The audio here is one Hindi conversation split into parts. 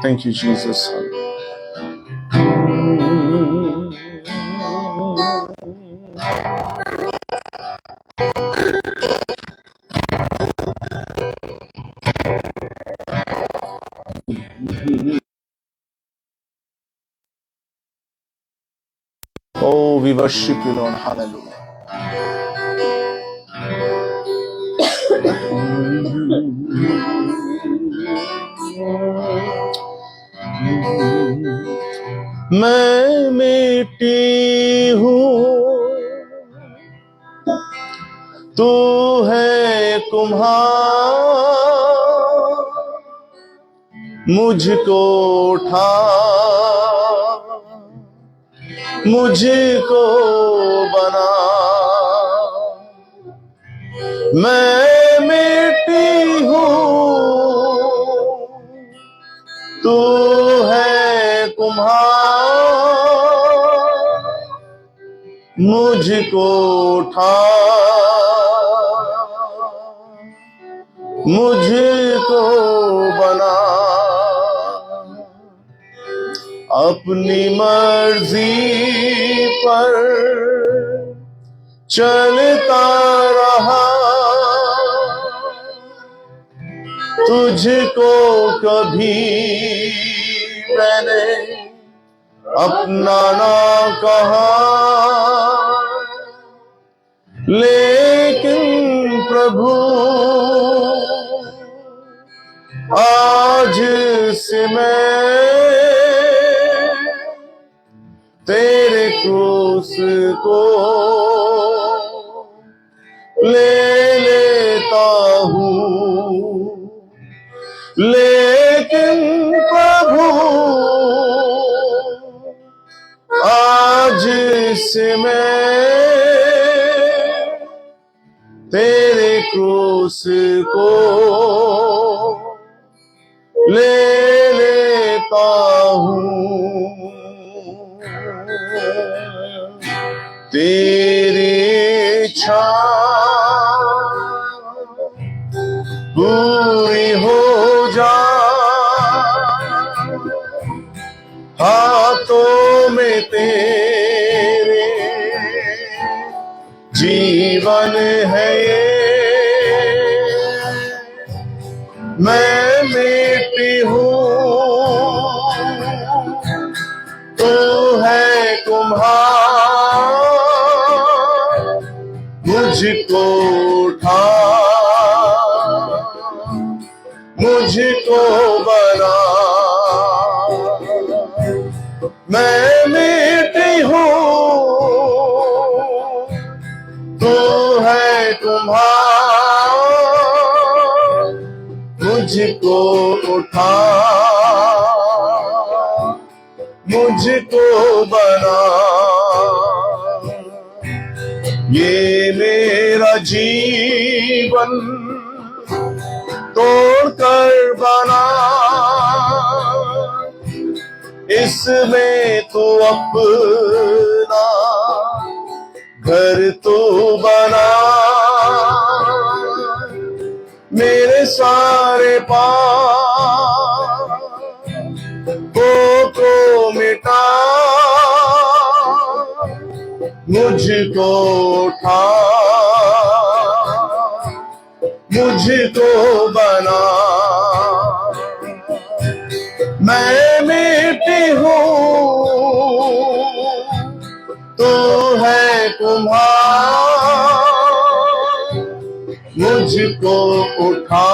Thank you, Jesus. Oh, we worship you, Lord. Hallelujah. मैं मिट्टी हूँ, तू है कुम्हार, मुझको उठा, मुझको बना। मैं मिट्टी हूँ, तू है कुम्हार, मुझको उठा, मुझको बना। अपनी मर्जी पर चलता रहा, तुझको कभी मैंने अपना ना कहा। लेकिन प्रभु आज से मैं तेरे क्रूस को ले लेता हूँ। लेकिन प्रभु आज से मैं तेरे क्रूस को ले लेता हूँ। तेरी इच्छा पूरी हो जा, हाथों में तेरे जीवन है ये। मैं मिट्टी हूँ, तू है कुम्हार, मुझको उठा, मुझको बना। मैं मिट्टी हूँ, तू है कुम्हार, मुझको उठा, मुझको बना। ये मेरा जीवन तोड़ कर बना, इसमें तू अपना घर तू बना। मेरे सारे पापों को मिटा, मुझको उठा, मुझको बना। मैं मिट्टी हूँ, तू है कुम्हार, मुझको उठा,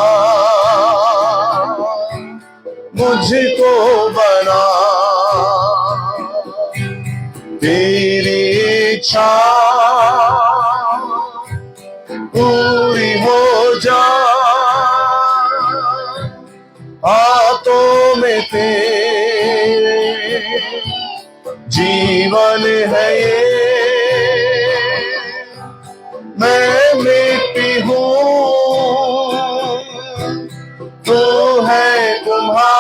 मुझको बना। तेरी इच्छा पूरी हो जा, हाथों में तेरे जीवन है ये। मैं मिट्टी हूँ, तू है कुम्हार,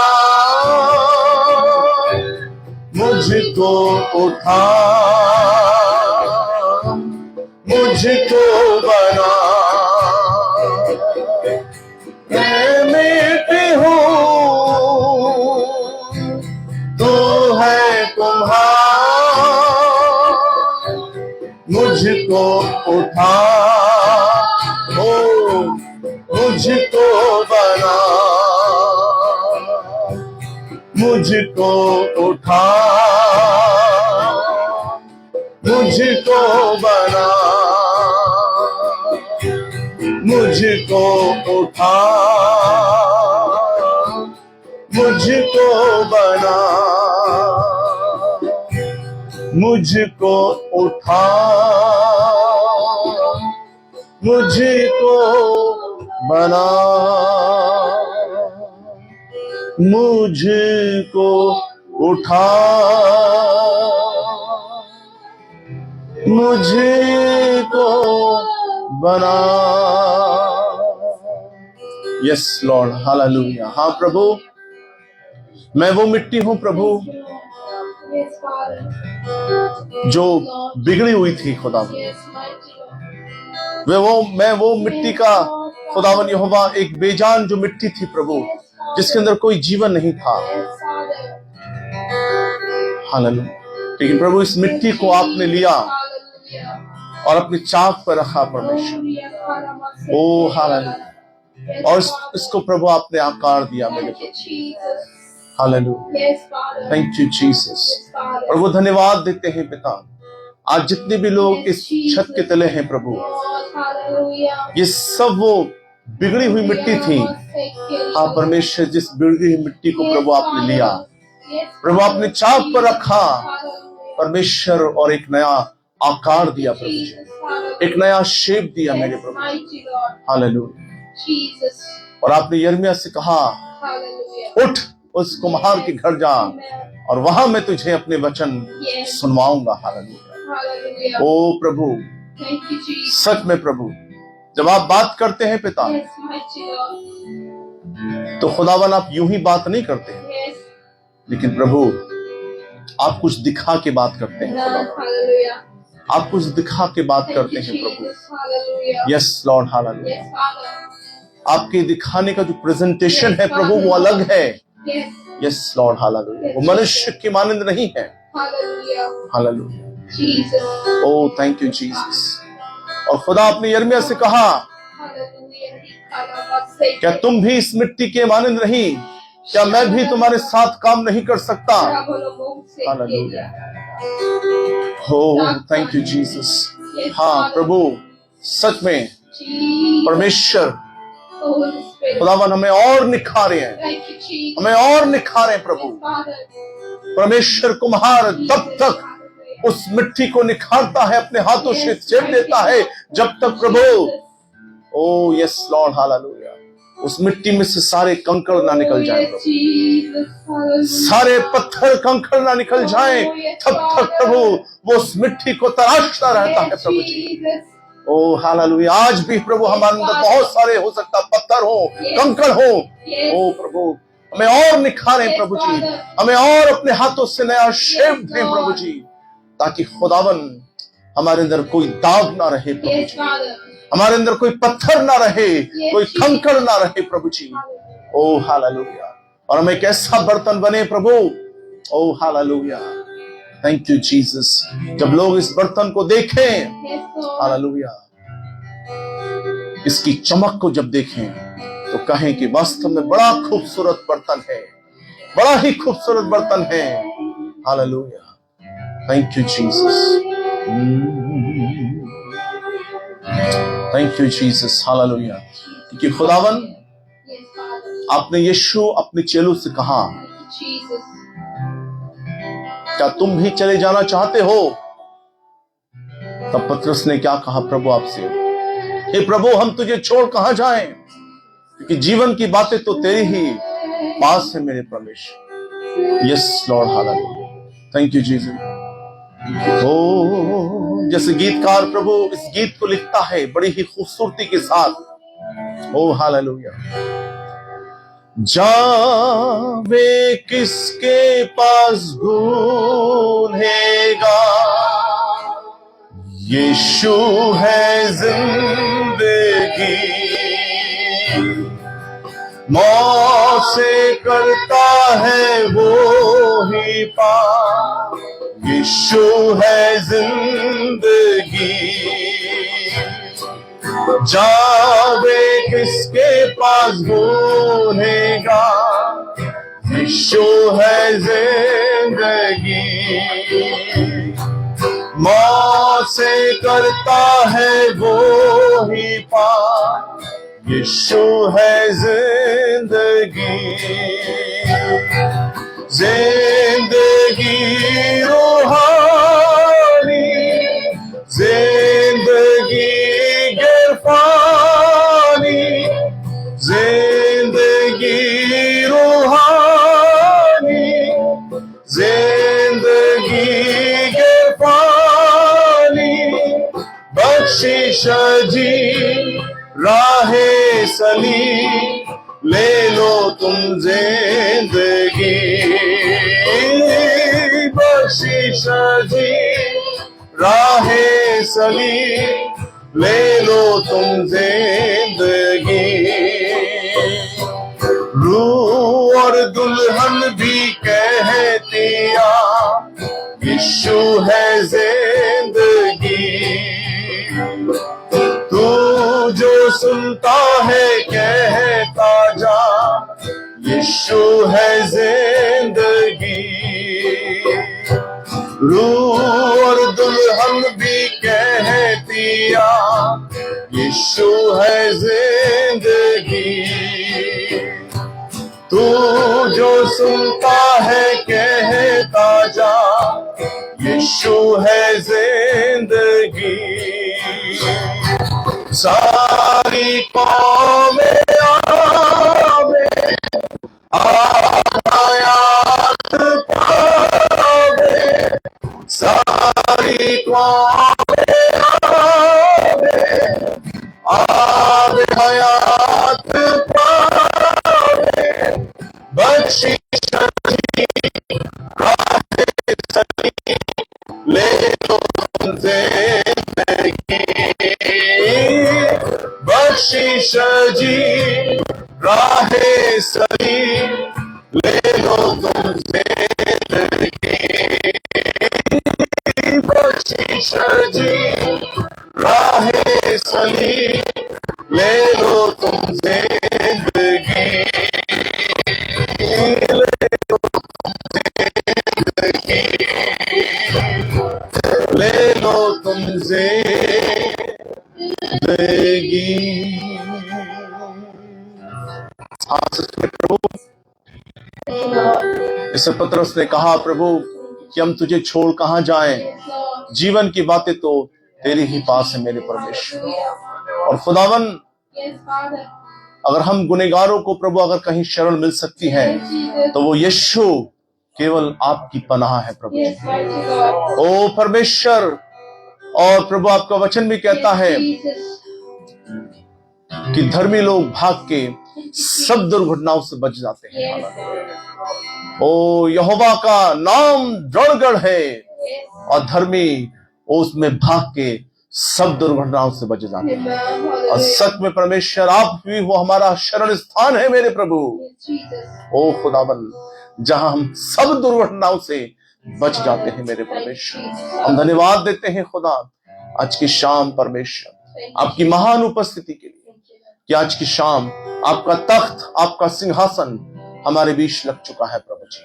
मुझको उठा, मुझको बना। मैं उठा, ओ मुझको बना, मुझको उठा, मुझको बना, मुझको उठा, मुझको बना, मुझको उठा, मुझको बना, मुझको उठा, मुझको बना। Yes lord, hallelujah. हाँ प्रभु, मैं वो मिट्टी हूं प्रभु जो बिगड़ी हुई थी खुदावन। मैं वो मिट्टी का खुदावन यहोवा, एक बेजान जो मिट्टी थी प्रभु, जिसके अंदर कोई जीवन नहीं था। हालेलुया। लेकिन प्रभु इस मिट्टी को आपने लिया और अपनी चाक पर रखा परमेश्वर। ओ हालेलुया। और इसको प्रभु आपने आकार दिया मेरे प्रभु। हालेलुया। Thank you Jesus. और वो धन्यवाद देते हैं पिता, आज जितने भी लोग इस छत के तले हैं प्रभु, ये सब वो बिगड़ी हुई मिट्टी थी। हाँ परमेश्वर, जिस बिगड़ी हुई मिट्टी को प्रभु आपने लिया, प्रभु आपने चाक पर रखा परमेश्वर, और एक नया आकार दिया प्रभु, एक नया शेप दिया मेरे प्रभु। हालेलुया। और आपने यिर्मयाह से कहा, उठ उस कुम्हार के घर जा और वहां मैं तुझे अपने वचन सुनवाऊंगा। हालेलुया। ओ प्रभु, सच में प्रभु, जब आप बात करते हैं पिता, तो खुदावन आप यूं ही बात नहीं करते हैं, लेकिन प्रभु आप कुछ दिखा के बात करते हैं। आप कुछ दिखा के बात करते हैं प्रभु। Yes lord, hallelujah. आपके दिखाने का जो प्रेजेंटेशन है प्रभु, वो अलग है। Yes lord, hallelujah. वो मनुष्य की मानंद नहीं है। Hallelujah. Oh thank you Jesus. और खुदा अपने यिर्मयाह से कहा, क्या तुम भी इस मिट्टी के मानंद नहीं? क्या मैं भी तुम्हारे साथ काम नहीं कर सकता? हालेलुया। हो थैंक यू जीसस। हाँ प्रभु, सच में परमेश्वर खुदावन हमें और निखारे हैं, हमें और निखारे हैं प्रभु। परमेश्वर कुम्हार तब तक उस मिट्टी को निखारता है, अपने हाथों से चेप देता है, जब तक प्रभु, ओ यस लॉर्ड, हालेलुया, उस मिट्टी में से सारे कंकड़ ना निकल जाए प्रभु, सारे पत्थर कंकड़ ना निकल जाए, तब तक प्रभु वो उस मिट्टी को तराशता रहता है प्रभु जी। ओ हालेलुया। आज भी प्रभु हमारे अंदर बहुत सारे, हो सकता पत्थर हो, कंकड़ हो, ओ प्रभु हमें और निखारें प्रभु जी, हमें और अपने हाथों से नया शेप दें प्रभु जी, ताकि खुदावन हमारे अंदर कोई दाग ना रहे प्रभु जी, हमारे अंदर कोई पत्थर ना रहे, कोई कंकड़ ना रहे प्रभु जी। ओ हालेलुया। और हम एक ऐसा बर्तन बने प्रभु। ओ हालेलुया। Thank you Jesus. जब लोग इस बर्तन को देखें, हालेलुया, इसकी चमक को जब देखें, तो कहें कि वास्तव में बड़ा खूबसूरत बर्तन है, बड़ा ही खूबसूरत बर्तन है। Hallelujah. Thank you Jesus. Thank you Jesus. Hallelujah. क्योंकि खुदावन, आपने यीशु अपने चेलों से कहा, क्या तुम भी चले जाना चाहते हो? तब पतरस ने क्या कहा प्रभु आपसे? हे प्रभु, हम तुझे छोड़ कहां जाएं? क्योंकि जीवन की बातें तो तेरी ही पास है मेरे परमेश्वर। Yes lord, hallelujah. Thank you Jesus. ओ जैसे गीतकार प्रभु इस गीत को लिखता है बड़ी ही खूबसूरती के साथ। ओ हालेलुया। जावे किसके पास भूलेगा, यीशु है जिंदगी, मौत से करता है वो ही पार, यीशु है जिंदगी, जावे किसके पास बोलेगा, यीशु है जिंदगी। मौत से करता है वो ही पार, यीशु है जिंदगी। जिंदगी रूहानी, जिंदगी गिरफानी, जिंदगी रूहानी, जिंदगी गिरफानी। बख्शिश जी राहे सली, ले लो तुम जिंदगी। बख्शिश जी राहे सली, ले लो तुम जिंदगी। रूह और दुल्हन भी कहतिया, यीशु है जिंदगी। तू जो सुनता है कहता जा, यीशु है जिंदगी। रूह और दुल्हन भी कहतिया, यीशु है जिंदगी। तू जो सुनता है कहता जा, यीशु है जिंदगी। सारी कौमें आवे, आयात पावे, सारी कौमें आवे, आवे हयात पावे। बख्शिश ले लो जिंदगी। बख्शिश जी राहे सली, ले लो तुम जिंदगी। बख्शिश जी राहे सली, ले लो तुम जिंदगी। ले लो तुम जिंदगी, ले लो तुम जिंदगी। प्रभु, इस पत्रस ने कहा प्रभु कि हम तुझे छोड़ कहां जाएं, जीवन की बातें तो तेरे ही पास है मेरे परमेश्वर। और खुदावन, अगर हम गुनहगारों को प्रभु अगर कहीं शरण मिल सकती है तो वो यीशु केवल आपकी पनाह है प्रभु। ओ परमेश्वर, और प्रभु आपका वचन भी कहता है कि धर्मी लोग भाग के सब दुर्घटनाओं से बच जाते हैं। ओ यहोवा का नाम दृढ़गढ़ है और धर्मी उसमें भाग के सब दुर्घटनाओं से बच जाते हैं। और सच में परमेश्वर आप भी वो हमारा शरण स्थान है मेरे प्रभु। ओ खुदावन, जहां हम सब दुर्घटनाओं से बच जाते हैं मेरे परमेश्वर। हम धन्यवाद देते हैं खुदा आज की शाम परमेश्वर आपकी महान उपस्थिति के लिए, कि आज की शाम आपका तख्त, आपका सिंहासन हमारे बीच लग चुका है प्रभु जी।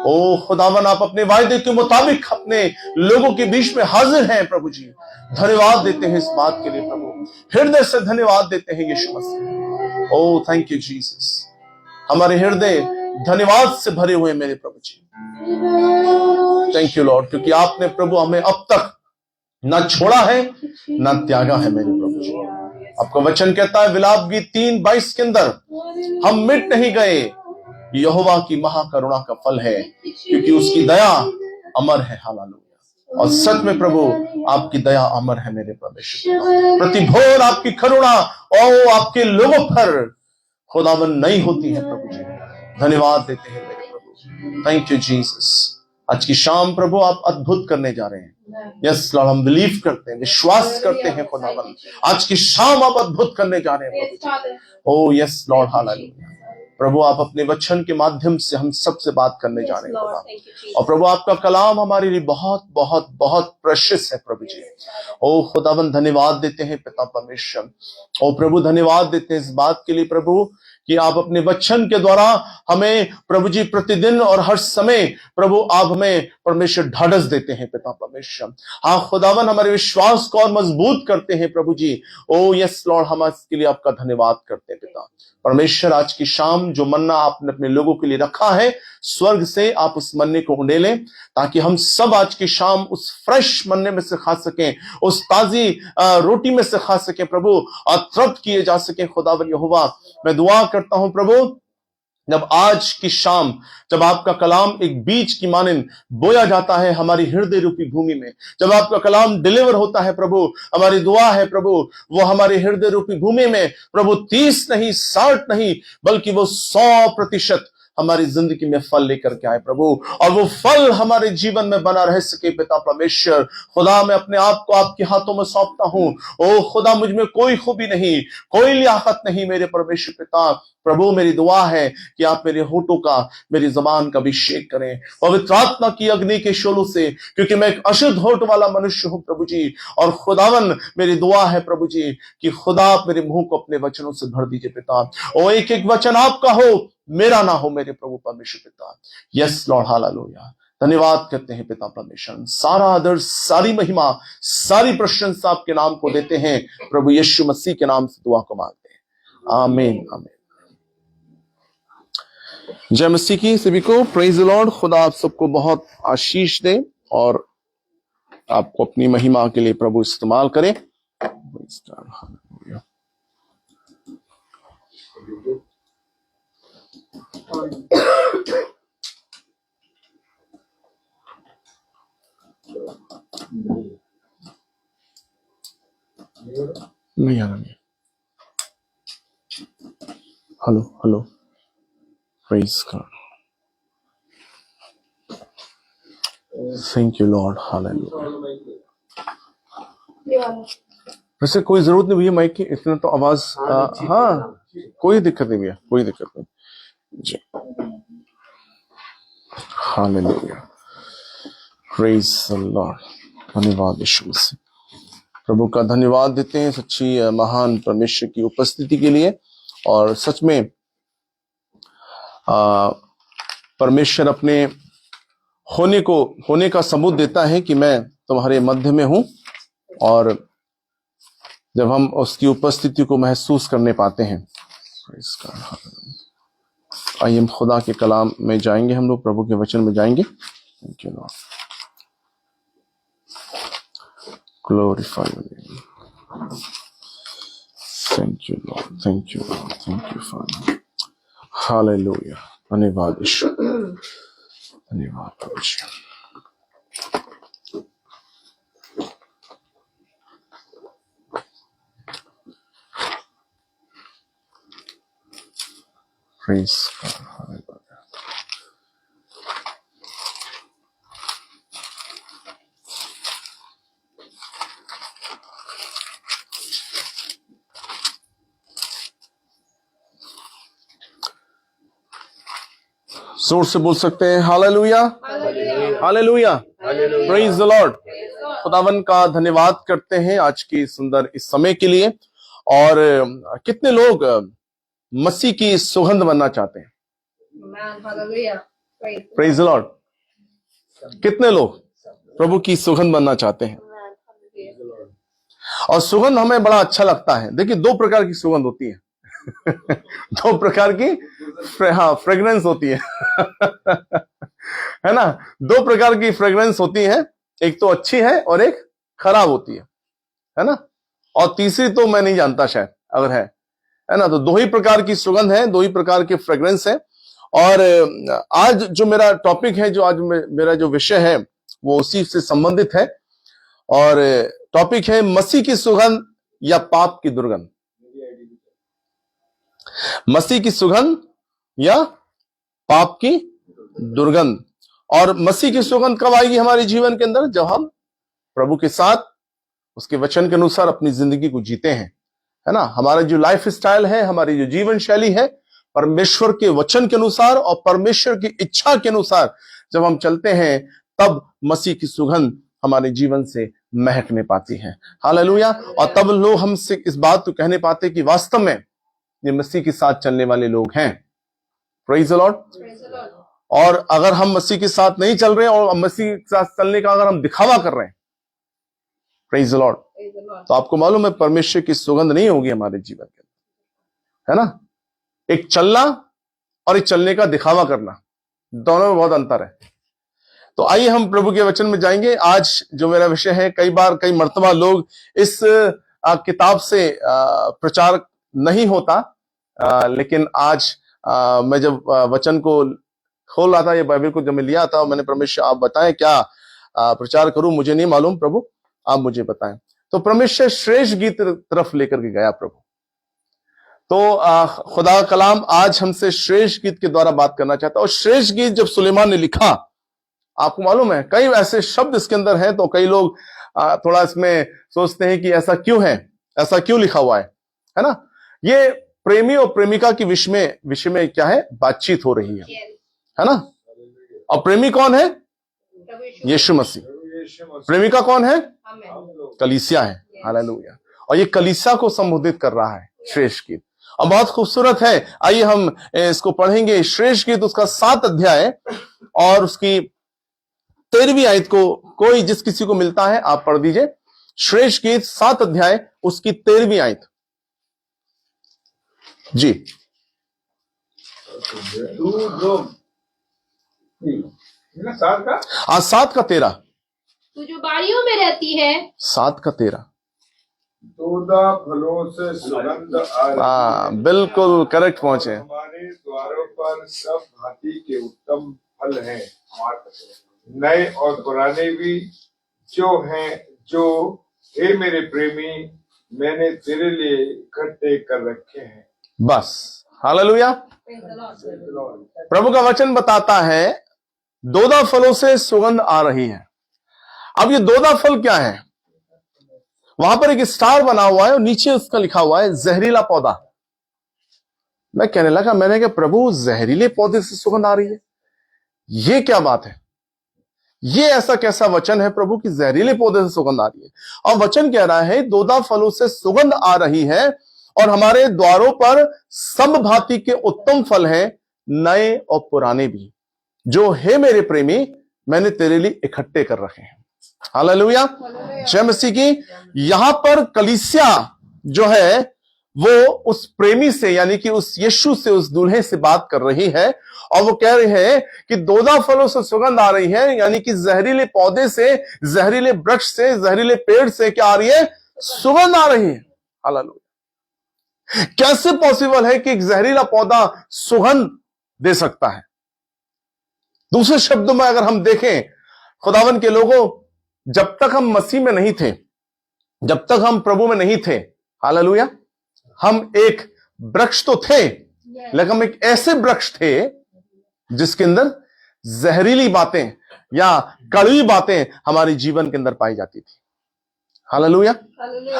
ओ खुदावन, आप अपने वायदे के मुताबिक अपने लोगों के बीच में हाजिर हैं प्रभु जी। धन्यवाद देते हैं इस बात के लिए प्रभु, हृदय से धन्यवाद देते हैं यीशु मसीह। ओ थैंक यू जीसस। हमारे हृदय धन्यवाद से भरे हुए मेरे प्रभु जी। थैंक यू लॉर्ड, क्योंकि आपने प्रभु हमें अब तक ना छोड़ा है ना त्यागा है मेरे प्रभु जी। आपका वचन कहता है विलाप गीत 3:22 के अंदर, हम मिट नहीं गए, यहोवा की महाकरुणा का फल है, क्योंकि उसकी दया अमर है। हालेलुया। और सच में प्रभु आपकी दया अमर है मेरे परमेश्वर। प्रतिभोर आपकी करुणा और आपके लोगों पर खुदावन नहीं होती है प्रभु जी। धन्यवाद देते हैं मेरे प्रभु। Thank you Jesus. आज की शाम प्रभु आप अद्भुत करने जा रहे हैं। यस लॉर्ड, हम बिलीव करते हैं, विश्वास करते हैं खुदावन, आज की शाम आप अद्भुत करने जा रहे हैं प्रभु। ओ यस लॉर्ड, हालेलुया। प्रभु आप अपने वचन के माध्यम से हम सबसे बात करने जा रहे हैं Lord, खुदा। thank you, Jesus. और प्रभु आपका कलाम हमारे लिए बहुत बहुत बहुत प्रेशियस है प्रभु जी। ओ खुदावन धन्यवाद देते हैं पिता परमेश्वर। ओ प्रभु धन्यवाद देते हैं इस बात के लिए प्रभु कि आप अपने वचन के द्वारा हमें प्रभु जी प्रतिदिन और हर समय प्रभु आप हमें परमेश्वर ढाढ़स देते हैं पिता परमेश्वर। हाँ खुदावन हमारे विश्वास को और मजबूत करते हैं प्रभु जी। ओ यस लॉर्ड, हम इसके लिए आपका धन्यवाद करते हैं पिता परमेश्वर। आज की शाम जो मन्ना आपने अपने लोगों के लिए रखा है स्वर्ग से आप उस मन्ने को उंडेलें ताकि हम सब आज की शाम उस फ्रेश मन्ने में से खा सकें, उस ताजी रोटी में से खा सकें प्रभु, और तृप्त किए जा सकें खुदावन यहोवा। मैं दुआ करता हूं प्रभु जब आज की शाम जब आपका कलाम एक बीज की मानिंद बोया जाता है हमारी हृदय रूपी भूमि में, जब आपका कलाम डिलीवर होता है प्रभु, हमारी दुआ है प्रभु वो हमारे हृदय रूपी भूमि में प्रभु 30 नहीं 60 नहीं बल्कि वो 100% हमारी जिंदगी में फल लेकर के आए प्रभु, और वो फल हमारे जीवन में बना रह सके पिता परमेश्वर। खुदा मैं अपने आप को आपके हाथों में सौंपता हूं। ओ खुदा मुझ में कोई खूबी नहीं, कोई लियाकत नहीं मेरे परमेश्वर पिता प्रभु। मेरी दुआ है कि आप मेरे होठों का, मेरी जुबान का अभिषेक करें पवित्र आत्मा की अग्नि के शोलों से, क्योंकि मैं एक अशुद्ध होठ वाला मनुष्य हूं प्रभु जी। और खुदावन मेरी दुआ है प्रभु जी कि खुदा आप मेरे मुंह को अपने वचनों से भर दीजिए पिता। ओ एक एक वचन आपका हो, मेरा ना हो मेरे प्रभु परमेश्वर पिता। Yes lord hallelujah. धन्यवाद करते हैं पिता परमेश्वर। सारा आदर, सारी महिमा, सारी प्रशंसा आपके नाम को देते हैं प्रभु यीशु मसीह के नाम से दुआ को मांगते हैं, आमीन आमीन। जय मसीह की सभी को, प्रेज द लॉर्ड। खुदा आप सबको बहुत आशीष दे और आपको अपनी महिमा के लिए प्रभु इस्तेमाल करे। नहीं आ रहा, नहीं। Hello hello, praise God, thank you Lord, hallelujah. वैसे कोई जरूरत नहीं भैया माइक की, इतना तो आवाज हाँ कोई दिक्कत नहीं भैया, कोई दिक्कत नहीं जी। Hallelujah, praise the lord. धन्यवाद यीशु मसीह। प्रभु का धन्यवाद देते हैं सच्ची महान परमेश्वर की उपस्थिति के लिए। और सच में परमेश्वर अपने होने का सबूत देता है कि मैं तुम्हारे मध्य में हूं, और जब हम उसकी उपस्थिति को महसूस करने पाते हैं। आइए हम खुदा के कलाम में जाएंगे, हम लोग प्रभु के वचन में जाएंगे। Thank you Lord, glorify your name. Thank you Lord, thank you Lord, thank you father, hallelujah. धन्यवाद ईश्वर, धन्यवाद प्रभु जी। Praise God. Hallelujah. जोर से बोल सकते हैं hallelujah, hallelujah, praise the Lord. खुदावन का धन्यवाद करते हैं आज की सुंदर इस समय के लिए। और कितने लोग मसीह की सुगंध बनना चाहते हैं? Praise the Lord. कितने लोग प्रभु की सुगंध बनना चाहते हैं? और सुगंध हमें बड़ा अच्छा लगता है। देखिए दो प्रकार की सुगंध होती है दो प्रकार की फ्रेग्रेंस होती है है ना। दो प्रकार की फ्रेग्रेंस होती है, एक तो अच्छी है और एक खराब होती है ना। और तीसरी तो मैं नहीं जानता शायद, अगर है ना। तो दो ही प्रकार की सुगंध है, दो ही प्रकार की फ्रेग्रेंस है। और आज जो मेरा टॉपिक है, जो आज मेरा जो विषय है वो उसी से संबंधित है। और टॉपिक है मसीह की सुगंध या पाप की दुर्गंध। मसीह की सुगंध या पाप की दुर्गंध। और मसीह की सुगंध कब आएगी हमारे जीवन के अंदर? जब हम प्रभु के साथ उसके वचन के अनुसार अपनी जिंदगी को जीते हैं, है ना। हमारा जो लाइफ स्टाइल है, हमारी जो जीवन शैली है परमेश्वर के वचन के अनुसार और परमेश्वर की इच्छा के अनुसार जब हम चलते हैं, तब मसीह की सुगंध हमारे जीवन से महकने पाती है। हालेलुया। और तब लोग हमसे इस बात को कहने पाते कि वास्तव में ये मसीह के साथ चलने वाले लोग हैं। Praise the Lord. और अगर हम मसीह के साथ नहीं चल रहे और मसीह के साथ चलने का अगर हम दिखावा कर रहे हैं, प्रेज द लॉर्ड, तो आपको मालूम है परमेश्वर की सुगंध नहीं होगी हमारे जीवन के अंदर, है ना। एक चलना और एक चलने का दिखावा करना, दोनों में बहुत अंतर है। तो आइए हम प्रभु के वचन में जाएंगे। आज जो मेरा विषय है, कई मर्तबा लोग इस किताब से प्रचार नहीं होता, लेकिन आज मैं जब वचन को खोल रहा था, ये बाइबल को जब मैं लिया था, मैंने परमेश्वर आप बताएं क्या प्रचार करूं, मुझे नहीं मालूम प्रभु, आप मुझे बताएं। तो परमेश्वर श्रेष्ठ गीत तरफ लेकर के गया प्रभु। तो खुदा कलाम आज हमसे श्रेष्ठ गीत के द्वारा बात करना चाहता है। और श्रेष्ठ गीत जब सुलेमान ने लिखा, आपको मालूम है कई ऐसे शब्द इसके अंदर हैं, तो कई लोग थोड़ा इसमें सोचते हैं कि ऐसा क्यों है, ऐसा क्यों लिखा हुआ है ना। ये प्रेमी और प्रेमिका के विषय में क्या है, बातचीत हो रही है ना। और प्रेमी कौन है, यीशु मसीह। प्रेमिका कौन है, कलीसिया है। हालेलुया। और ये कलीसिया को संबोधित कर रहा है श्रेष्ठ गीत, और बहुत खूबसूरत है। आइए हम इसको पढ़ेंगे। श्रेष्ठ गीत उसका 7 अध्याय और उसकी 13वीं आयत को कोई जिस किसी को मिलता है आप पढ़ दीजिए। श्रेष्ठ गीत 7 अध्याय उसकी 13वीं आयत जी। 7 का 13। तू जो बारियों में रहती है, 7 का 13। दोदा फलों से सुगंध आ रही है। बिल्कुल करेक्ट पहुंचे। हमारे द्वारों पर सब भांति के उत्तम फल हैं, नए और पुराने भी जो हैं, जो हे मेरे प्रेमी मैंने तेरे लिए इकट्ठे कर रखे हैं। बस हालेलुया। प्रभु का वचन बताता है दोदा फलों से सुगंध आ रही है। अब ये दोदा फल क्या है, वहां पर एक स्टार बना हुआ है और नीचे उसका लिखा हुआ है जहरीला पौधा। मैं कहने लगा, मैंने कहा प्रभु जहरीले पौधे से सुगंध आ रही है, ये क्या बात है, ये ऐसा कैसा वचन है प्रभु कि जहरीले पौधे से सुगंध आ रही है। और वचन कह रहा है दोदा फलों से सुगंध आ रही है और हमारे द्वारों पर सब भांति के उत्तम फल हैं, नए और पुराने भी, जो हे मेरे प्रेमी मैंने तेरे लिए इकट्ठे कर रखे हैं। हालेलुया, जय मसीह की। यहां पर कलीसिया जो है वो उस प्रेमी से, यानी कि उस यीशु से, उस दूल्हे से बात कर रही है, और वो कह रहे हैं कि दोदा फलों से सुगंध आ रही है, यानी कि जहरीले पौधे से, जहरीले वृक्ष से, जहरीले पेड़ से क्या आ रही है, सुगंध आ रही है। हालेलुया। कैसे पॉसिबल है कि एक जहरीला पौधा सुगंध दे सकता है? दूसरे शब्दों में अगर हम देखें, खुदावन के लोगों, जब तक हम मसीह में नहीं थे, जब तक हम प्रभु में नहीं थे, हालेलुया, हम एक वृक्ष तो थे, लेकिन हम एक ऐसे वृक्ष थे जिसके अंदर जहरीली बातें या कड़वी बातें हमारे जीवन के अंदर पाई जाती थी। हालेलुया।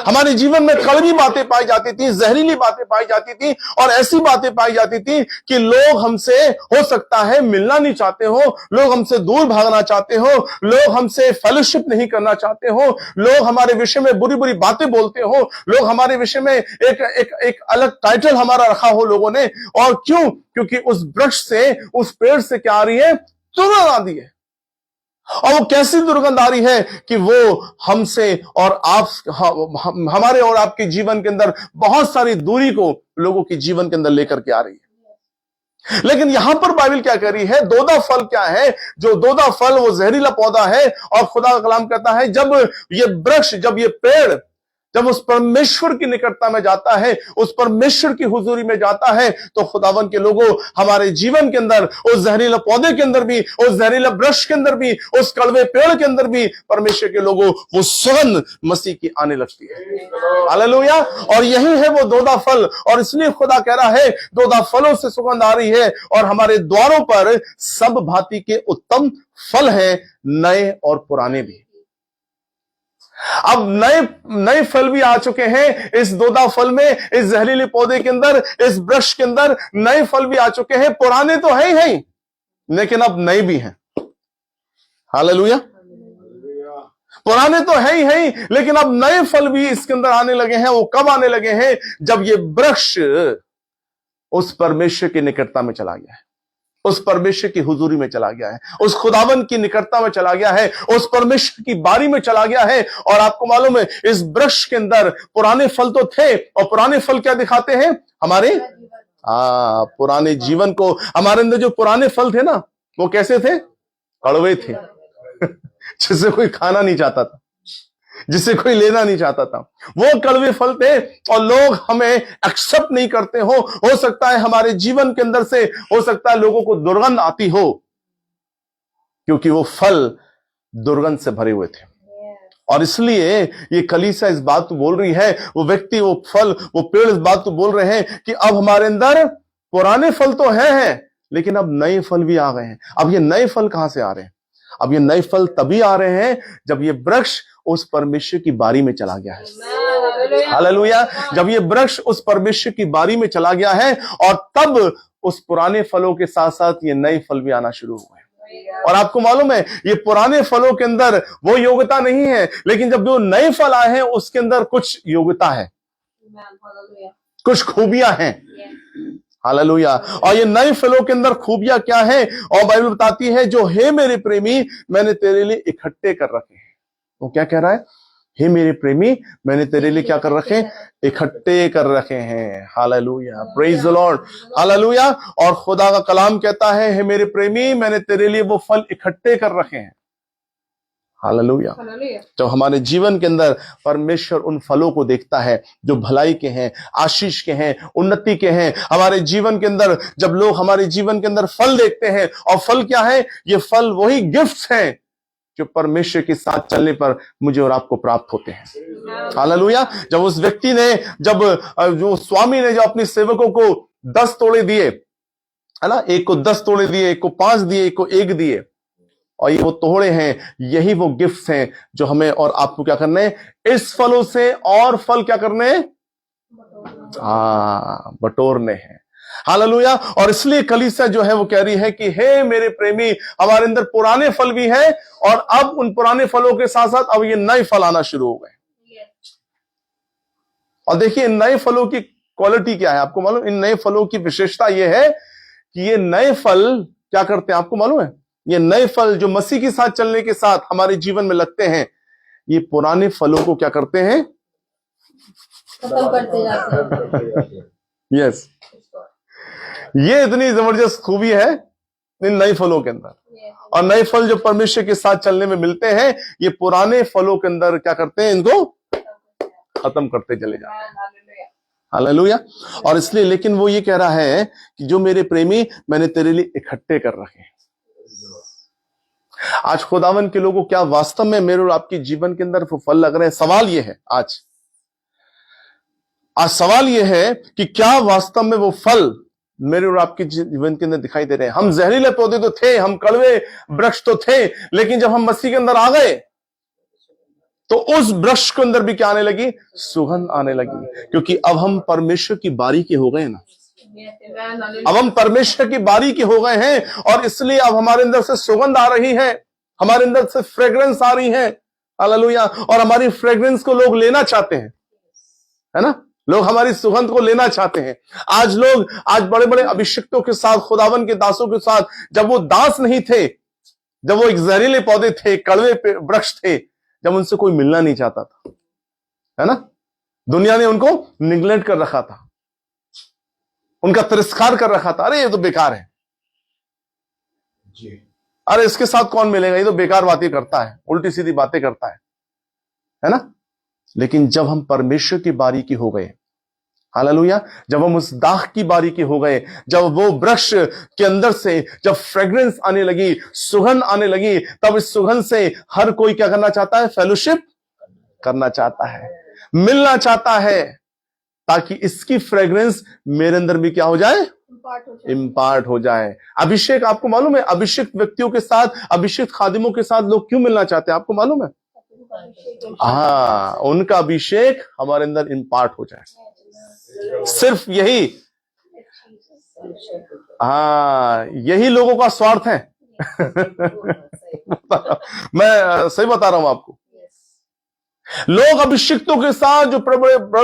हमारे जीवन में कड़वी बातें पाई जाती थी, जहरीली बातें पाई जाती थी, और ऐसी बातें पाई जाती थी कि लोग हमसे हो सकता है मिलना नहीं चाहते हो, लोग हमसे दूर भागना चाहते हो, लोग हमसे फेलोशिप नहीं करना चाहते हो, लोग हमारे विषय में बुरी बुरी बातें बोलते हो, लोग हमारे विषय में एक अलग टाइटल हमारा रखा हो लोगों ने। और क्यों? क्योंकि उस वृक्ष से, उस पेड़ से क्या आ रही है, दुर्गंध आ रही है। और वो कैसी दुर्गंध आ रही है कि वो हमसे और आप, हमारे और आपके जीवन के अंदर बहुत सारी दूरी को लोगों के जीवन के अंदर लेकर के आ रही है। लेकिन यहां पर बाइबल क्या कह रही है, दोदा फल क्या है? जो दोदा फल वो जहरीला पौधा है, और खुदा का कलाम कहता है जब ये वृक्ष, जब ये पेड़, जब उस परमेश्वर की निकटता में जाता है, उस परमेश्वर की हुजूरी में जाता है, तो खुदावन के लोगों, हमारे जीवन के अंदर, उस जहरीले पौधे के अंदर भी, उस जहरीले वृक्ष के अंदर भी, उस कड़वे पेड़ के अंदर भी परमेश्वर के लोगों वो सुगंध मसीह की आने लगती है। हालेलुया। और यही है वो दोदा फल, और इसलिए खुदा कह रहा है दोदा फलों से सुगंध आ रही है और हमारे द्वारों पर सब भांति के उत्तम फल हैं, नए और पुराने भी। अब नए नए फल भी आ चुके हैं इस दोदा फल में, इस जहरीले पौधे के अंदर, इस वृक्ष के अंदर नए फल भी आ चुके हैं। पुराने तो है ही हैं, लेकिन अब नए भी हैं। हालेलुया। पुराने तो है ही, लेकिन अब नए फल भी इसके अंदर आने लगे हैं। वो कब आने लगे हैं? जब ये वृक्ष उस परमेश्वर की निकटता में चला गया है, उस परमेश्वर की हुजूरी में चला गया है, उस खुदावन की निकटता में चला गया है, उस परमेश्वर की बारी में चला गया है। और आपको मालूम है, इस वृक्ष के अंदर पुराने फल तो थे, और पुराने फल क्या दिखाते हैं? हमारे पुराने जीवन को। हमारे अंदर जो पुराने फल थे ना, वो कैसे थे? कड़वे थे, जिसे कोई खाना नहीं चाहता था, जिसे कोई लेना नहीं चाहता था। वो कड़वे फल थे, और लोग हमें एक्सेप्ट नहीं करते हो सकता है हमारे जीवन के अंदर से, हो सकता है लोगों को दुर्गंध आती हो, क्योंकि वो फल दुर्गंध से भरे हुए थे। और इसलिए ये कलीसिया इस बात को बोल रही है, वो व्यक्ति, वो फल, वो पेड़ इस बात को बोल रहे हैं कि अब हमारे अंदर पुराने फल तो हैं, लेकिन अब नए फल भी आ गए हैं। अब ये नए फल कहां से आ रहे हैं? अब ये नए फल तभी आ रहे हैं जब ये वृक्ष उस परमेश्वर की बारी में चला गया है। हालेलुया। जब ये वृक्ष उस परमेश्वर की बारी में चला गया है, और तब उस पुराने फलों के साथ साथ ये नए फल भी आना शुरू हुए। और आपको मालूम है, ये पुराने फलों के अंदर वो योग्यता नहीं है, लेकिन जब वो नए फल आए हैं उसके अंदर कुछ योग्यता है, कुछ खूबियां हैं। हालेलुया। और ये नए फलों के अंदर खूबियां क्या है? और बाइबल बताती है, जो हे मेरे प्रेमी मैंने तेरे लिए इकट्ठे कर रखे हैं। वो क्या कह रहा है? हे मेरे प्रेमी मैंने तेरे लिए क्या कर रखे? इकट्ठे कर रखे हैं। Hallelujah, praise the Lord, hallelujah. और खुदा का कलाम कहता है, हे मेरे प्रेमी मैंने तेरे लिए वो फल इकट्ठे कर रखे हैं। हालेलुया। तो हमारे जीवन के अंदर परमेश्वर उन फलों को देखता है जो भलाई के हैं, आशीष के हैं, उन्नति के हैं। हमारे जीवन के अंदर जब लोग हमारे जीवन के अंदर फल देखते हैं, और फल क्या है? ये फल वही गिफ्ट्स हैं जो परमेश्वर के साथ चलने पर मुझे और आपको प्राप्त होते हैं। हालेलुया। जब उस व्यक्ति ने, जब जो स्वामी ने, जो अपने सेवकों को 10 तोड़े दिए, है ना, एक को 10 तोड़े दिए, एक को 5 दिए, एक को 1 दिए, और ये वो तोड़े हैं, यही वो गिफ्ट्स हैं जो हमें और आपको क्या करने? इस फलों से और फल क्या करने? बटोरने हैं। हालेलुया। और इसलिए कलीसिया जो है वो कह रही है कि हे मेरे प्रेमी, हमारे अंदर पुराने फल भी हैं, और अब उन पुराने फलों के साथ साथ अब ये नए फल आना शुरू हो गए। और देखिए इन नए फलों की क्वालिटी क्या है? आपको मालूम? इन नए फलों की विशेषता यह है कि ये नए फल क्या करते हैं? आपको मालूम है? ये नए फल जो मसीह के साथ चलने के साथ हमारे जीवन में लगते हैं, ये पुराने फलों को क्या करते हैं? खत्म करते जाते हैं। यस, ये इतनी जबरदस्त खूबी है इन नए फलों के अंदर। और नए फल जो परमेश्वर के साथ चलने में मिलते हैं, ये पुराने फलों के अंदर क्या करते हैं? इनको खत्म करते चले जाते हैं। हालेलुया। और इसलिए, लेकिन वो ये कह रहा है कि जो मेरे प्रेमी मैंने तेरे लिए इकट्ठे कर रखे हैं। आज खुदावन के लोगों, क्या वास्तव में मेरे और आपके जीवन के अंदर फल लग रहे हैं? सवाल यह है आज सवाल यह है कि क्या वास्तव में वो फल मेरे और आपके जीवन के अंदर दिखाई दे रहे हैं? हम जहरीले पौधे तो थे, हम कड़वे वृक्ष तो थे, लेकिन जब हम मसीह के अंदर आ गए तो उस वृक्ष के अंदर भी क्या आने लगी? सुगंध आने लगी, क्योंकि अब हम परमेश्वर की बारी के हो गए ना। अब हम परमेश्वर की बारी के हो गए हैं, और इसलिए अब हमारे अंदर से सुगंध आ रही है, हमारे अंदर से फ्रेग्रेंस आ रही है। हालेलुया। और हमारी फ्रेग्रेंस को लोग लेना चाहते हैं, है ना? लोग हमारी सुगंध को लेना चाहते हैं। आज बड़े बड़े अभिषिक्तों के साथ, खुदावन के दासों के साथ, जब वो दास नहीं थे, जब वो एक जहरीले पौधे थे, कड़वे वृक्ष थे, जब उनसे कोई मिलना नहीं चाहता था, है ना? दुनिया ने उनको निग्लेक्ट कर रखा था, उनका तिरस्कार कर रखा था। अरे ये तो बेकार है जी, अरे इसके साथ कौन मिलेगा, ये तो बेकार बातें करता है, उल्टी सीधी बातें करता है ना? लेकिन जब हम परमेश्वर की बारी की हो गए, हालेलुया, जब हम उस दाख की बारी के हो गए, जब वो वृक्ष के अंदर से जब फ्रेग्रेंस आने लगी, सुगंध आने लगी, तब इस सुगंध से हर कोई क्या करना चाहता है? फेलोशिप करना चाहता है, मिलना चाहता है, ताकि इसकी फ्रेग्रेंस मेरे अंदर भी क्या हो जाए? इम्पार्ट हो जाए। अभिषेक, आपको मालूम है, अभिषेक व्यक्तियों के साथ, अभिषेक खादिमों के साथ लोग क्यों मिलना चाहते हैं? आपको मालूम है? हाँ, उनका अभिषेक हमारे अंदर इम्पार्ट हो जाए। सिर्फ यही, हाँ, यही लोगों का स्वार्थ है। मैं सही बता रहा हूं आपको। लोग अभिषिक्तों के साथ, जो बड़े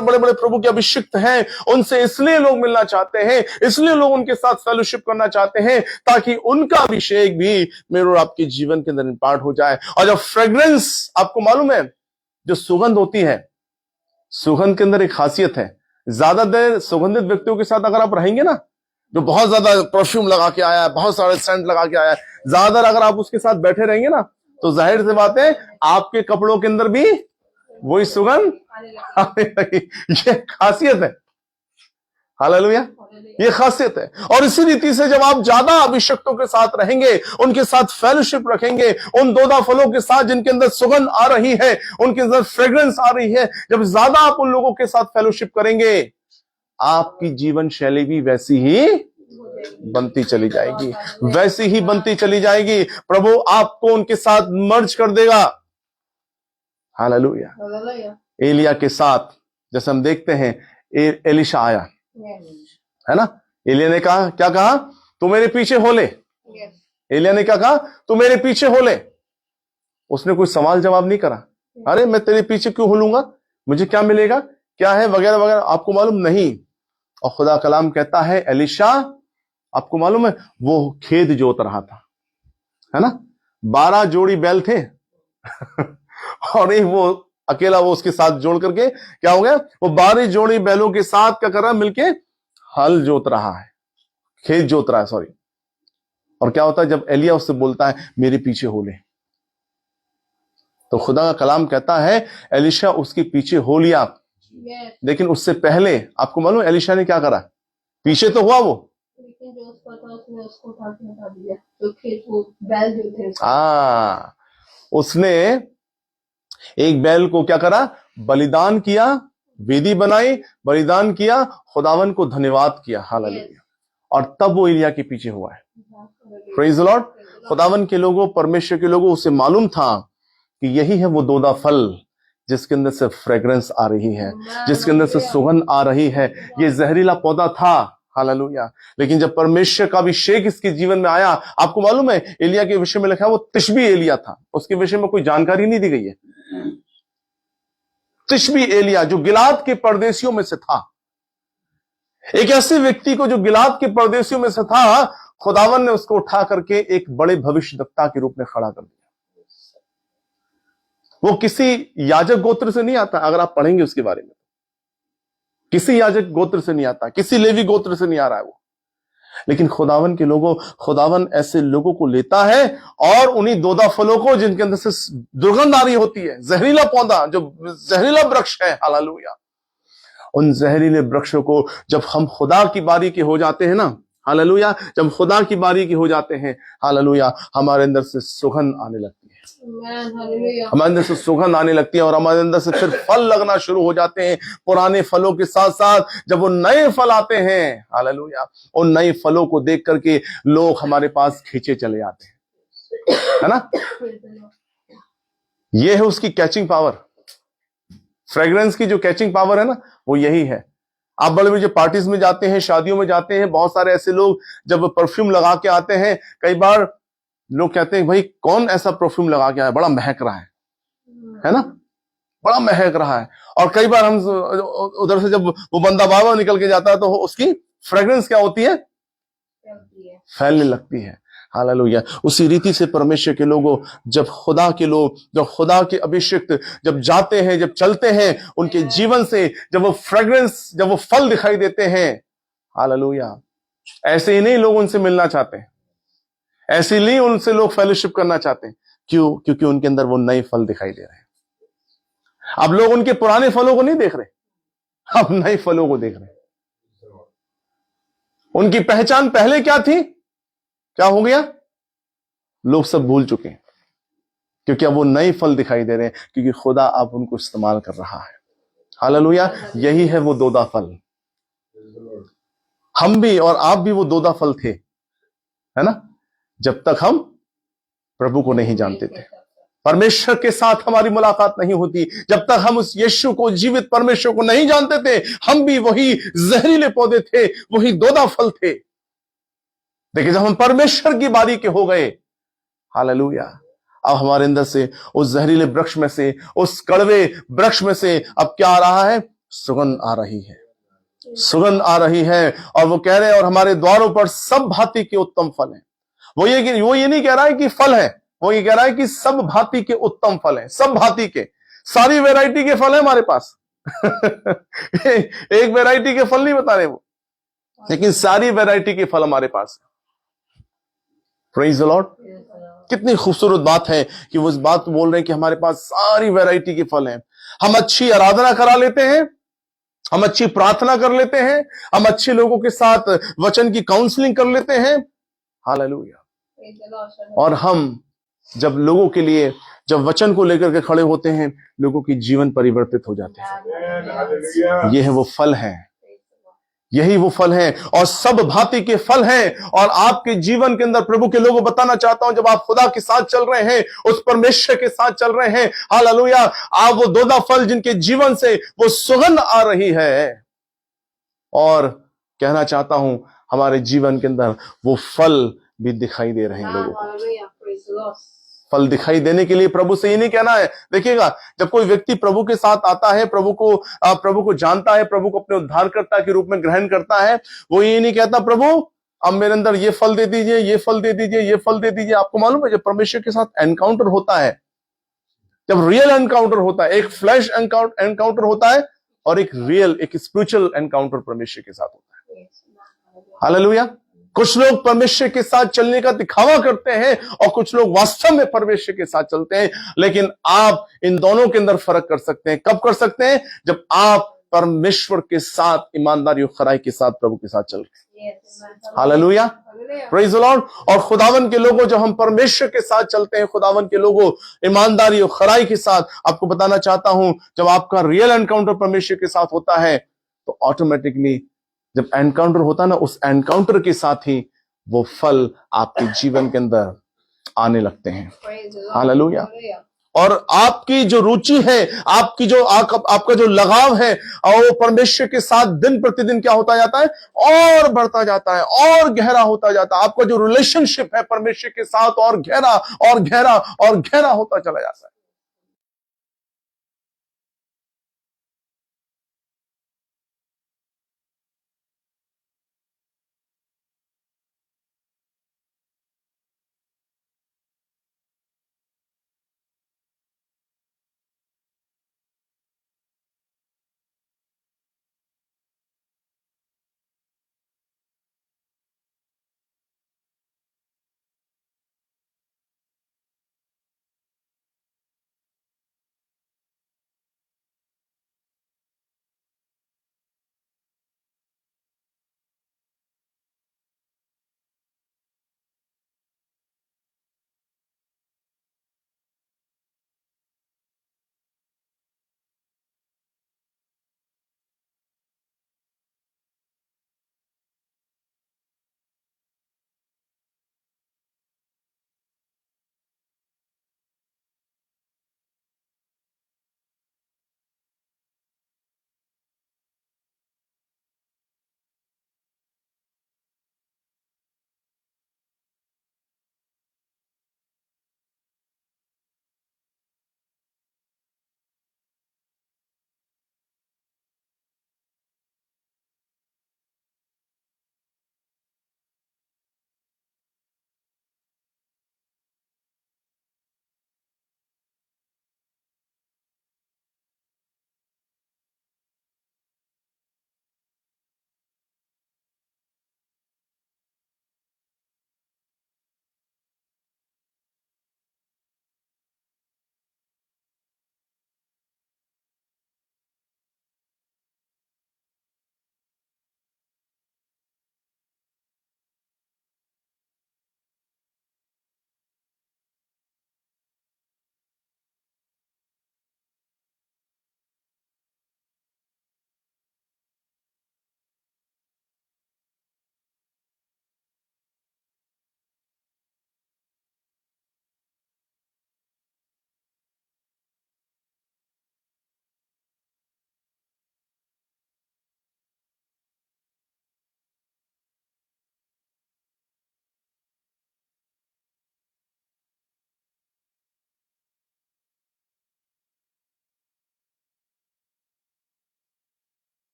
बड़े प्रभु के अभिषिक्त हैं, उनसे इसलिए लोग मिलना चाहते हैं, इसलिए लोग उनके साथ फेलोशिप करना चाहते हैं, ताकि उनका अभिषेक भी मेरे और आपके जीवन के अंदर इम्पार्ट हो जाए। और जब फ्रेग्रेंस, आपको मालूम है, जो सुगंध होती है, सुगंध के अंदर एक खासियत है, ज्यादा देर सुगंधित व्यक्तियों के साथ अगर आप रहेंगे ना, जो बहुत ज्यादा परफ्यूम लगा के आया है, बहुत सारे सेंट लगा के आया है, ज्यादा अगर आप उसके साथ बैठे रहेंगे ना, तो जाहिर सी बात है आपके कपड़ों के अंदर भी वही सुगंध आने लगी। ये खासियत है। हालेलुया, ये खासियत है। और इसी रीति से जब आप ज्यादा अभिषक्तों के साथ रहेंगे, उनके साथ फेलोशिप रखेंगे, उन दोदा फलों के साथ जिनके अंदर सुगंध आ रही है, उनके अंदर फ्रेग्रेंस आ रही है, जब ज्यादा आप उन लोगों के साथ फेलोशिप करेंगे, आपकी जीवन शैली भी वैसी ही बनती चली जाएगी, वैसी ही बनती चली जाएगी। प्रभु आपको उनके साथ मर्ज कर देगा। हालेलुया। एलिया के साथ जैसे हम देखते हैं, एलिशा आया है ना, एलिया ने कहा, क्या कहा, तू मेरे पीछे हो ले। एलिया ने क्या कहा, तू मेरे पीछे हो ले। उसने कोई सवाल जवाब नहीं करा, अरे मैं तेरे पीछे क्यों होलूंगा, मुझे क्या मिलेगा, क्या है, वगैरह वगैरह, आपको मालूम नहीं। और खुदा कलाम कहता है, एलिशा, आपको मालूम है, वो खेत जोत रहा था, है ना, 12 जोड़ी बैल थे और एक वो अकेला, वो उसके साथ जोड़ करके क्या हो गया, वो 12 जोड़ी बैलों के साथ क्या कर रहा है, मिलके हल जोत रहा है, खेत जोत रहा है, सॉरी। और क्या होता है, जब एलिया उससे बोलता है मेरे पीछे हो ले, तो खुदा का कलाम कहता है एलिशा उसके पीछे हो लिया। लेकिन उससे पहले आपको मालूम है एलिशा ने क्या करा, पीछे तो हुआ वो, लेकिन जो उसका था उसने उसको उठा के हटा दिया, जो खेत वो बैल जो थे। उसने एक बैल को क्या करा, बलिदान किया, वेदी बनाई, बलिदान किया, खुदावन को धन्यवाद किया। हालेलुया। और तब वो एलिया के पीछे हुआ है। Praise the Lord. खुदावन के लोगों, परमेश्वर के लोगों, उसे मालूम था कि यही है वो दोदा फल जिसके अंदर से फ्रेग्रेंस आ रही है, जिसके अंदर से सुगंध आ रही है। ये जहरीला पौधा था, हालेलुया, लेकिन जब परमेश्वर का अभिषेक इसके जीवन में आया, आपको मालूम है एलिया के विषय में लिखा है वो तिशबी एलिया था, उसके विषय में कोई जानकारी नहीं दी गई है। तिशबी एलिया जो गिलाद के परदेशियों में से था, एक ऐसे व्यक्ति को जो गिलाद के परदेशियों में से था, खुदावन ने उसको उठा करके एक बड़े भविष्यद्वक्ता के रूप में खड़ा कर दिया। वो किसी याजक गोत्र से नहीं आता, अगर आप पढ़ेंगे उसके बारे में, किसी याजक गोत्र से नहीं आता, किसी लेवी गोत्र से नहीं आ रहा है वो, लेकिन खुदावन के लोगों, खुदावन ऐसे लोगों को लेता है और उन्हीं दोदा फलों को जिनके अंदर से दुर्गंध आ रही होती है, जहरीला पौधा, जो जहरीला वृक्ष है, हालेलुया, उन जहरीले वृक्षों को जब हम खुदा की बारी के हो जाते हैं ना, हालेलुया, जब खुदा की बारी के हो जाते हैं, हालेलुया, हमारे अंदर से सुगंध आने लगती है, हमारे अंदर से सुगंध आने लगती है और हमारे अंदर से फिर फल लगना शुरू हो जाते हैं। पुराने फलों के साथ साथ जब वो नए फल आते हैं, हालेलुया, उन नए फलों को देख करके लोग हमारे पास खींचे चले आते हैं, है ना। ये है उसकी कैचिंग पावर, फ्रेग्रेंस की जो कैचिंग पावर है ना, वो यही है। आप बड़े बड़े पार्टीज में जाते हैं, शादियों में जाते हैं, बहुत सारे ऐसे लोग जब परफ्यूम लगा के आते हैं, कई बार लोग कहते हैं भाई कौन ऐसा परफ्यूम लगा के आया, बड़ा महक रहा है ना, बड़ा महक रहा है। और कई बार हम उधर से जब वो बंदा बाबा निकल के जाता है तो उसकी फ्रेग्रेंस क्या होती है, फैलने लगती है। हालेलुया। उसी रीति से परमेश्वर के लोगों, जब खुदा के लोग, जब खुदा के अभिषिक्त जब जाते हैं, जब चलते हैं, उनके जीवन से जब वो फ्रेग्रेंस, जब वो फल दिखाई देते हैं, हालेलुया, ऐसे ही नहीं लोग उनसे मिलना चाहते हैं, ऐसे नहीं उनसे लोग फेलोशिप करना चाहते हैं। क्यों? क्योंकि उनके अंदर वो नए फल दिखाई दे रहे हैं। अब लोग उनके पुराने फलों को नहीं देख रहे, अब नए फलों को देख रहे हैं। उनकी पहचान पहले क्या थी, क्या हो गया, लोग सब भूल चुके हैं, क्योंकि अब वो नए फल दिखाई दे रहे हैं, क्योंकि खुदा अब उनको इस्तेमाल कर रहा है। हालेलुया। यही है वो दोदा फल। हम भी और आप भी वो दोदा फल थे, है ना, जब तक हम प्रभु को नहीं जानते थे। परमेश्वर के साथ हमारी मुलाकात नहीं होती, जब तक हम उस यीशु को, जीवित परमेश्वर को नहीं जानते थे, हम भी वही जहरीले पौधे थे, वही दोदा फल थे। देखिए, जब हम परमेश्वर की बारी के हो गए, हालेलुया, अब हमारे अंदर से उस जहरीले वृक्ष में से, उस कड़वे वृक्ष में से अब क्या आ रहा है? सुगंध आ रही है, सुगंध आ रही है। और वो कह रहे हैं, और हमारे द्वारों पर सब भांति के उत्तम फल हैं। वो ये नहीं कह रहा है कि फल है, वो ये कह रहा है कि सब भांति के उत्तम फल हैं। सब भांति के, सारी वैरायटी के फल है हमारे पास। एक वैरायटी के फल नहीं बता रहे वो, लेकिन सारी वैरायटी के फल हमारे पास है। Praise the Lord. कितनी खूबसूरत बात है कि वो इस बात को बोल रहे हैं कि हमारे पास सारी वैरायटी के फल हैं। हम अच्छी आराधना करा लेते हैं, हम अच्छी प्रार्थना कर लेते हैं, हम अच्छे लोगों के साथ वचन की काउंसलिंग कर लेते हैं, हालेलुया। और हम जब लोगों के लिए, जब वचन को लेकर के खड़े होते हैं, लोगों की जीवन परिवर्तित हो जाते हैं। ये है वो फल है, यही वो फल है, और सब भांति के फल हैं। और आपके जीवन के अंदर प्रभु के लोगों बताना चाहता हूं, जब आप खुदा के साथ चल रहे हैं, उस परमेश्वर के साथ चल रहे हैं, हालेलुया, आप वो दोदा फल जिनके जीवन से वो सुगंध आ रही है। और कहना चाहता हूं, हमारे जीवन के अंदर वो फल भी दिखाई दे रहे हैं लोगों को। फल दिखाई देने के लिए प्रभु से ये नहीं कहना है। देखिएगा, जब कोई व्यक्ति प्रभु के साथ आता है, प्रभु को जानता है, प्रभु को अपने उद्धारकर्ता के रूप में ग्रहण करता है, वो ये नहीं कहता, प्रभु अब मेरे अंदर ये फल दे दीजिए, ये फल दे दीजिए, ये फल दे दीजिए। आपको मालूम है, जब परमेश्वर के साथ एनकाउंटर होता है, जब रियल एनकाउंटर होता है, एक फ्लैश एनकाउंटर होता है और एक रियल, एक स्पिरिचुअल एनकाउंटर परमेश्वर के साथ होता है। हालेलुया। कुछ लोग परमेश्वर के साथ चलने का दिखावा करते हैं और कुछ लोग वास्तव में परमेश्वर के साथ चलते हैं। लेकिन आप इन दोनों के अंदर फर्क कर सकते हैं। कब कर सकते हैं? जब आप परमेश्वर के साथ ईमानदारी और खराई के साथ प्रभु के साथ चल रहे हैं। Hallelujah, praise the Lord. और खुदावन के लोगों, जब हम परमेश्वर के साथ चलते हैं, खुदावन के लोगों ईमानदारी और खराई के साथ, आपको बताना चाहता हूं, जब आपका रियल एनकाउंटर परमेश्वर के साथ होता है, तो ऑटोमेटिकली जब एनकाउंटर होता है ना, उस एनकाउंटर के साथ ही वो फल आपके जीवन के अंदर आने लगते हैं। हालेलुया। और आपकी जो रुचि है, आपकी जो आपका जो लगाव है, और वो परमेश्वर के साथ दिन प्रतिदिन क्या होता जाता है? और बढ़ता जाता है, और गहरा होता जाता है। आपका जो रिलेशनशिप है परमेश्वर के साथ और गहरा और गहरा और गहरा होता चला जाता है।